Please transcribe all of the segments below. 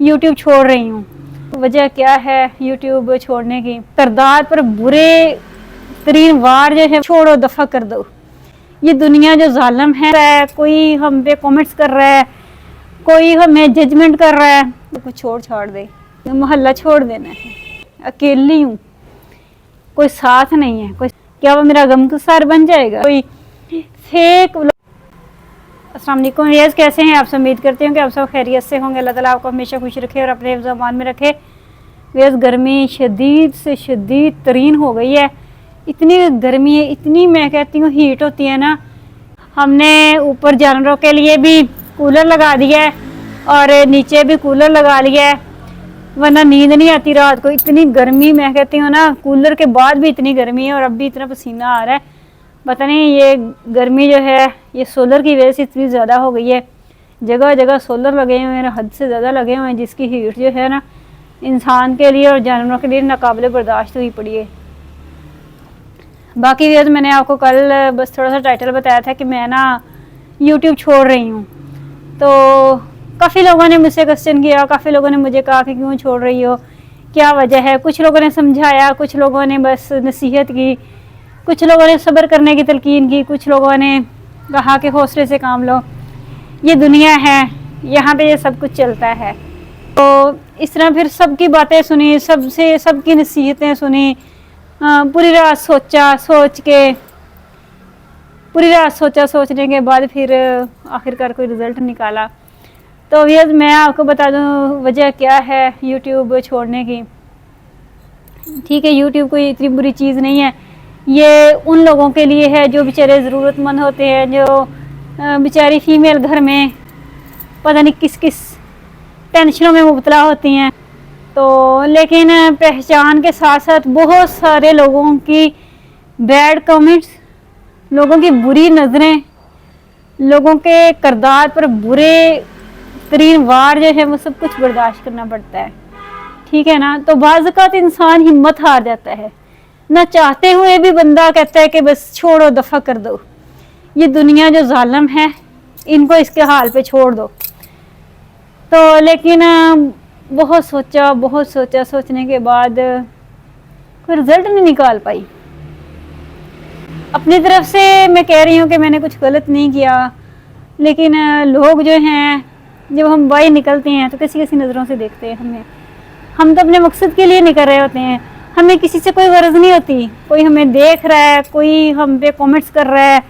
YouTube छोड़ रही हूँ। वजह क्या है यूट्यूब छोड़ने की? किरदार पर बुरे तरीन वार जो है छोड़ो, दफा कर दो। ये दुनिया जो जालिम है, कोई हम पे कमेंट्स कर रहा है, कोई हमें जजमेंट कर रहा है, तो कुछ छोड़ दे। मोहल्ला छोड़ देना है। अकेली हूँ, कोई साथ नहीं है। कोई क्या वो मेरा गमगसार बन जाएगा? कोई फेक। अस्सलाम वालेकुम रियाज, कैसे हैं आप सब? उम्मीद करती हूँ कि आप सब खैरियत से होंगे। अल्लाह ताला आपको हमेशा खुश रखे और अपने ज़बान में रखे। रियाज, गर्मी शदीद से शदीद तरीन हो गई है। इतनी गर्मी है, इतनी मैं कहती हूँ हीट होती है ना। हमने ऊपर जानवरों के लिए भी कूलर लगा दिया है और नीचे भी कूलर लगा लिया है, वरना नींद नहीं आती रात को। इतनी गर्मी मैं कहती हूँ ना, कूलर के बाद भी इतनी गर्मी है और अब भी इतना पसीना आ रहा है। पता नहीं ये गर्मी जो है ये सोलर की वजह से इतनी ज़्यादा हो गई है। जगह जगह सोलर लगे हुए हैं, हद से ज़्यादा लगे हुए हैं, जिसकी हीट जो है ना इंसान के लिए और जानवरों के लिए नाकाबिले बर्दाश्त हुई पड़ी है। बाकी वजह मैंने आपको कल बस थोड़ा सा टाइटल बताया था कि मैं ना यूट्यूब छोड़ रही हूँ। तो काफ़ी लोगों ने मुझसे क्वेश्चन किया, काफ़ी लोगों ने मुझे कहा कि क्यों छोड़ रही हो, क्या वजह है। कुछ लोगों ने समझाया, कुछ लोगों ने बस नसीहत की, कुछ लोगों ने सब्र करने की तलकीन की, कुछ लोगों ने कहा कि हौसले से काम लो, ये दुनिया है, यहाँ पे ये सब कुछ चलता है। तो इस तरह फिर सबकी बातें सुनी, सबकी नसीहतें सुनी। पूरी रात सोचने के बाद फिर आखिरकार कोई रिज़ल्ट निकाला। तो ये मैं आपको बता दूं वजह क्या है यूट्यूब छोड़ने की। ठीक है, यूट्यूब कोई इतनी बुरी चीज़ नहीं है। ये उन लोगों के लिए है जो बेचारे ज़रूरतमंद होते हैं, जो बेचारी फीमेल घर में पता नहीं किस किस टेंशनों में मुबतला होती हैं। तो लेकिन पहचान के साथ साथ बहुत सारे लोगों की बैड कमेंट्स, लोगों की बुरी नज़रें, लोगों के किरदार पर बुरे तरीन वार जो है वो सब कुछ बर्दाश्त करना पड़ता है। ठीक है ना। तो बाज़ औक़ात इंसान हिम्मत हार जाता है, ना चाहते हुए भी बंदा कहता है कि बस छोड़ो, दफ़ा कर दो। ये दुनिया जो जालिम है, इनको इसके हाल पे छोड़ दो। तो लेकिन बहुत सोचा, सोचने के बाद कोई रिजल्ट नहीं निकाल पाई। अपनी तरफ से मैं कह रही हूँ कि मैंने कुछ गलत नहीं किया, लेकिन लोग जो हैं, जब हम बाहर निकलते हैं तो कैसी कैसी नज़रों से देखते हैं हमें। हम तो अपने मकसद के लिए निकल रहे होते हैं, हमें किसी से कोई गर्ज नहीं होती। कोई हमें देख रहा है, कोई हम पे कमेंट्स कर रहा है,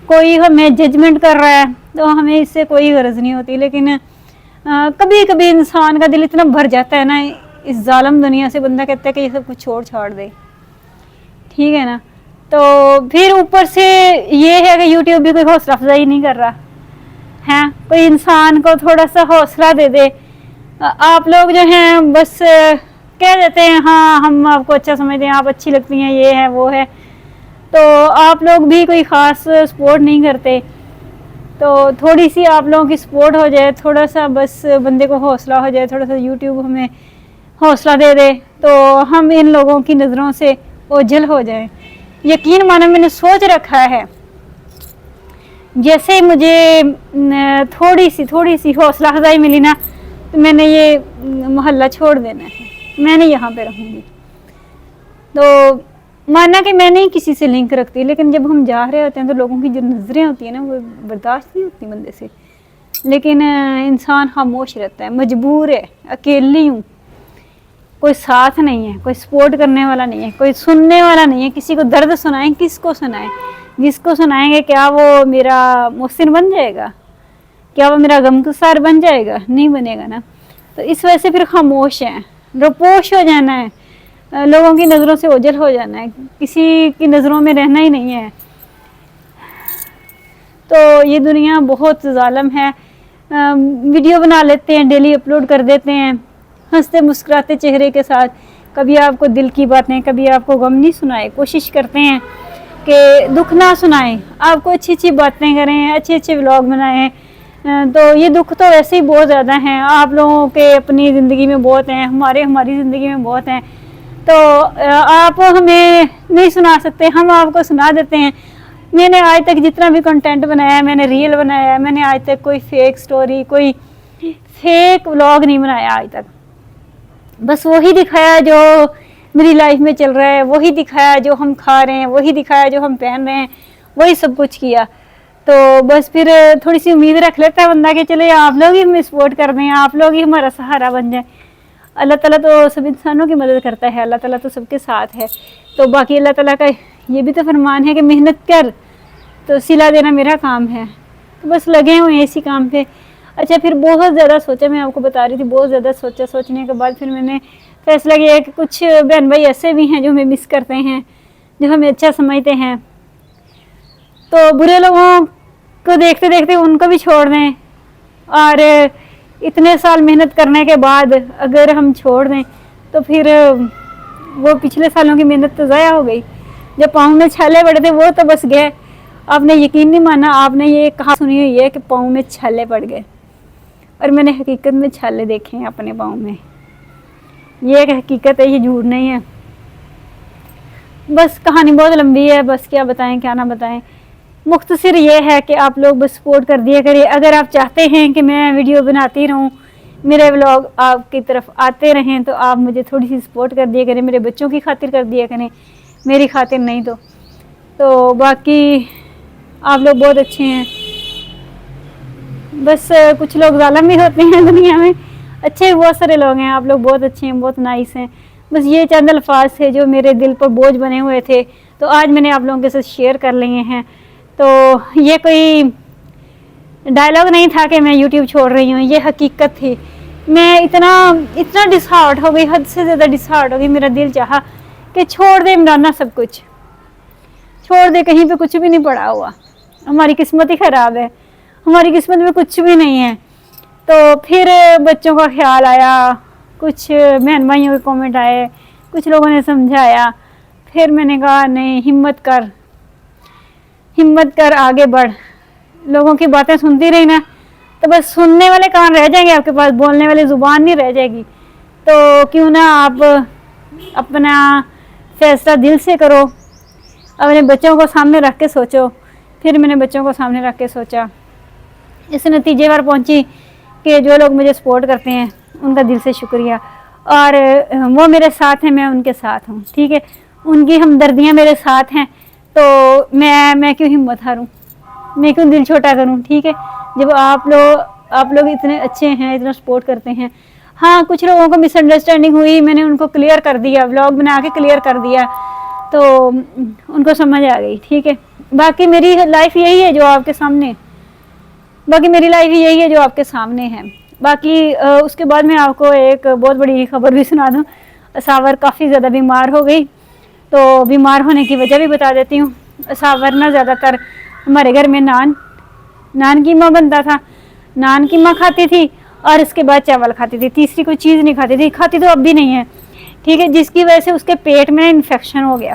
कोई हमें जजमेंट कर रहा है, तो हमें इससे कोई गर्ज नहीं होती। लेकिन कभी कभी इंसान का दिल इतना भर जाता है ना इस जालिम दुनिया से, बंदा कहता है कि ये सब कुछ छाड़ दे। ठीक है ना। तो फिर ऊपर से ये है कि यूट्यूब भी कोई हौसला अफजाई नहीं कर रहा है। कोई इंसान को थोड़ा सा हौसला दे दे। आप लोग जो हैं बस कह देते हैं हाँ हम आपको अच्छा समझते हैं, आप अच्छी लगती हैं, ये है वो है। तो आप लोग भी कोई ख़ास सपोर्ट नहीं करते। तो थोड़ी सी आप लोगों की सपोर्ट हो जाए, थोड़ा सा बस बंदे को हौसला हो जाए, थोड़ा सा यूट्यूब हमें हौसला दे दे, तो हम इन लोगों की नज़रों से ओझल हो जाए। यकीन मानो मैंने सोच रखा है, जैसे मुझे थोड़ी सी हौसला अफजाई मिली ना, तो मैंने ये मोहल्ला छोड़ देना है, मैंने यहाँ पे रहूँगी। तो माना कि मैं नहीं किसी से लिंक रखती, लेकिन जब हम जा रहे होते हैं तो लोगों की जो नज़रें होती हैं ना वो बर्दाश्त नहीं होती बंदे से। लेकिन इंसान खामोश रहता है, मजबूर है। अकेली हूँ, कोई साथ नहीं है, कोई सपोर्ट करने वाला नहीं है, कोई सुनने वाला नहीं है। किसी को दर्द सुनाएं, किसको सुनाएं? जिसको सुनाएंगे क्या वो मेरा मोहसिन बन जाएगा? क्या वो मेरा गमगसार बन जाएगा? नहीं बनेगा ना। तो इस वजह से फिर खामोश हैं, रोपोश हो जाना है, लोगों की नज़रों से ओझल हो जाना है, किसी की नज़रों में रहना ही नहीं है। तो ये दुनिया बहुत जालिम है। वीडियो बना लेते हैं, डेली अपलोड कर देते हैं हंसते मुस्कुराते चेहरे के साथ। कभी आपको दिल की बातें, कभी आपको गम नहीं सुनाए। कोशिश करते हैं कि दुख ना सुनाएं, आपको अच्छी अच्छी बातें करें, अच्छे अच्छे व्लॉग बनाएं। तो ये दुख तो वैसे ही बहुत ज़्यादा हैं, आप लोगों के अपनी ज़िंदगी में बहुत हैं, हमारी ज़िंदगी में बहुत हैं। तो आप हमें नहीं सुना सकते, हम आपको सुना देते हैं। मैंने आज तक जितना भी कंटेंट बनाया है, मैंने रील बनाया है, मैंने आज तक कोई फेक स्टोरी, कोई फेक व्लॉग नहीं बनाया आज तक। बस वही दिखाया जो मेरी लाइफ में चल रहा है, वही दिखाया जो हम खा रहे हैं, वही दिखाया जो हम पहन रहे हैं, वही सब कुछ किया। तो बस फिर थोड़ी सी उम्मीद रख लेता है बंदा कि चले आप लोग ही हमें सपोर्ट कर दें, आप लोग ही हमारा सहारा बन जाए। अल्लाह ताला तो सब इंसानों की मदद करता है, अल्लाह ताला तो सबके साथ है। तो बाकी अल्लाह ताला का ये भी तो फरमान है कि मेहनत कर तो सिला देना मेरा काम है। तो बस लगे हुए हैं इसी काम पे। अच्छा, फिर बहुत ज़्यादा सोचा, मैं आपको बता रही थी, बहुत ज़्यादा सोचा। सोचने के बाद फिर मैंने फैसला किया कि कुछ बहन भाई ऐसे भी हैं जो हमें मिस करते हैं, जो हमें अच्छा समझते हैं, तो बुरे लोगों को देखते देखते उनको भी छोड़ दें। और इतने साल मेहनत करने के बाद अगर हम छोड़ दें तो फिर वो पिछले सालों की मेहनत तो ज़ाया हो गई। जो पाँव में छाले पड़े थे वो तो बस गए। आपने यकीन नहीं माना, आपने ये कहा सुनी हुई है कि पाँव में छाले पड़ गए, और मैंने हकीकत में छाले देखे हैं अपने पाँव में। ये एक हकीकत है, ये झूठ नहीं है। बस कहानी बहुत लंबी है, बस क्या बताएं क्या ना बताएं। मुख्तसर ये है कि आप लोग बस सपोर्ट कर दिया करिए। अगर आप चाहते हैं कि मैं वीडियो बनाती रहूं, मेरे व्लॉग आपकी तरफ आते रहें, तो आप मुझे थोड़ी सी सपोर्ट कर दिया करें। मेरे बच्चों की खातिर कर दिया करें, मेरी खातिर नहीं। तो बाकी आप लोग बहुत अच्छे हैं। बस कुछ लोग ज़ालिम भी होते हैं दुनिया में, अच्छे बहुत सारे लोग हैं। आप लोग बहुत अच्छे हैं, बहुत नाइस हैं। बस ये चंद अल्फाज थे जो मेरे दिल पर बोझ बने हुए थे, तो आज मैंने आप लोगों के साथ शेयर कर लिए हैं। तो ये कोई डायलॉग नहीं था कि मैं यूट्यूब छोड़ रही हूँ, ये हकीकत थी। मैं इतना डिसहार्ट हो गई, हद से ज़्यादा डिसहार्ट हो गई। मेरा दिल चाहा कि छोड़ दे इमराना, सब कुछ छोड़ दे, कहीं पे कुछ भी नहीं पड़ा हुआ। हमारी किस्मत ही ख़राब है, हमारी किस्मत में कुछ भी नहीं है। तो फिर बच्चों का ख्याल आया, कुछ बहन भाइयों के कमेंट आए, कुछ लोगों ने समझाया। फिर मैंने कहा नहीं, हिम्मत कर आगे बढ़। लोगों की बातें सुनती रही ना तो बस सुनने वाले कान रह जाएंगे आपके पास, बोलने वाली ज़ुबान नहीं रह जाएगी। तो क्यों ना आप अपना फैसला दिल से करो, अपने बच्चों को सामने रख के सोचो। फिर मैंने बच्चों को सामने रख के सोचा, इस नतीजे पर पहुंची कि जो लोग मुझे सपोर्ट करते हैं उनका दिल से शुक्रिया, और वो मेरे साथ हैं, मैं उनके साथ हूँ। ठीक है, उनकी हमदर्दियाँ मेरे साथ हैं, तो मैं क्यों हिम्मत हारूँ, मैं क्यों दिल छोटा करूँ। ठीक है, जब आप लोग इतने अच्छे हैं, इतना सपोर्ट करते हैं। हाँ, कुछ लोगों को मिसअंडरस्टैंडिंग हुई, मैंने उनको क्लियर कर दिया, व्लॉग बना के क्लियर कर दिया, तो उनको समझ आ गई। ठीक है, बाकी मेरी लाइफ यही है जो आपके सामने है। बाकी उसके बाद मैं आपको एक बहुत बड़ी खबर भी सुना दूँ। असावर काफ़ी ज़्यादा बीमार हो गई, तो बीमार होने की वजह भी बता देती हूँ। असावर ना ज़्यादातर हमारे घर में नान कीमा बनता था, नान कीमा खाती थी, और इसके बाद चावल खाती थी, तीसरी कोई चीज़ नहीं खाती थी। खाती तो अब भी नहीं है। ठीक है, जिसकी वजह से उसके पेट में इन्फेक्शन हो गया,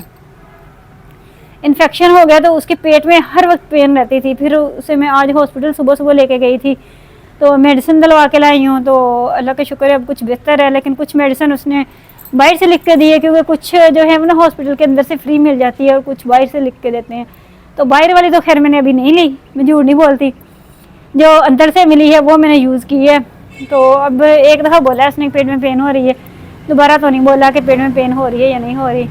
तो उसके पेट में हर वक्त पेन रहती थी। फिर उसे मैं आज हॉस्पिटल सुबह लेके गई थी, तो मेडिसिन दिलवा के लाई हूँ। तो अल्लाह का शुक्र है अब कुछ बेहतर है, लेकिन कुछ मेडिसिन उसने बाहर से लिख के दी है, क्योंकि कुछ जो है वो ना हॉस्पिटल के अंदर से फ्री मिल जाती है और कुछ बाहर से लिख के देते हैं। तो बाहर वाली तो खैर मैंने अभी नहीं ली, मैं झूठ नहीं बोलती, जो अंदर से मिली है वो मैंने यूज़ की है। तो अब एक दफ़ा बोला है उसने पेट में पेन हो रही है, दोबारा तो नहीं बोला कि पेट में पेन हो रही है या नहीं हो रही।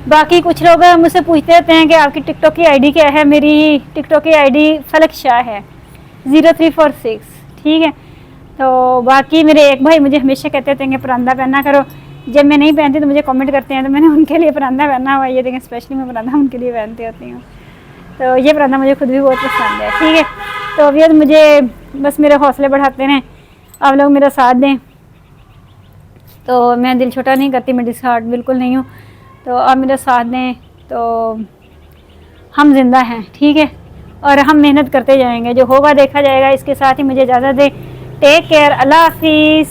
बाकी कुछ लोग मुझसे पूछते रहते हैं कि आपकी टिकटॉक की आईडी क्या है। मेरी टिकटॉक की आईडी फलक शाह है, 0346। ठीक है, तो बाकी मेरे एक भाई मुझे हमेशा कहते थे कि परांदा पहना करो। जब मैं नहीं पहनती तो मुझे कमेंट करते हैं, तो मैंने उनके लिए परांदा पहना हुआ है। ये देखें, स्पेशली मैं परांदा उनके लिए पहनती होती हूँ। तो ये परांदा मुझे खुद भी बहुत पसंद है। ठीक है, तो अभी मुझे बस मेरे हौसले बढ़ाते रहें, आप लोग मेरा साथ दें। तो मैं दिल छोटा नहीं करती, मैं डिसहार्ट बिल्कुल नहीं हूँ। तो आप मेरा साथ दें, तो हम जिंदा हैं। ठीक है, और हम मेहनत करते जाएंगे, जो होगा देखा जाएगा। इसके साथ ही मुझे इजाज़त दें। टेक केयर, अल्लाह हाफिज़।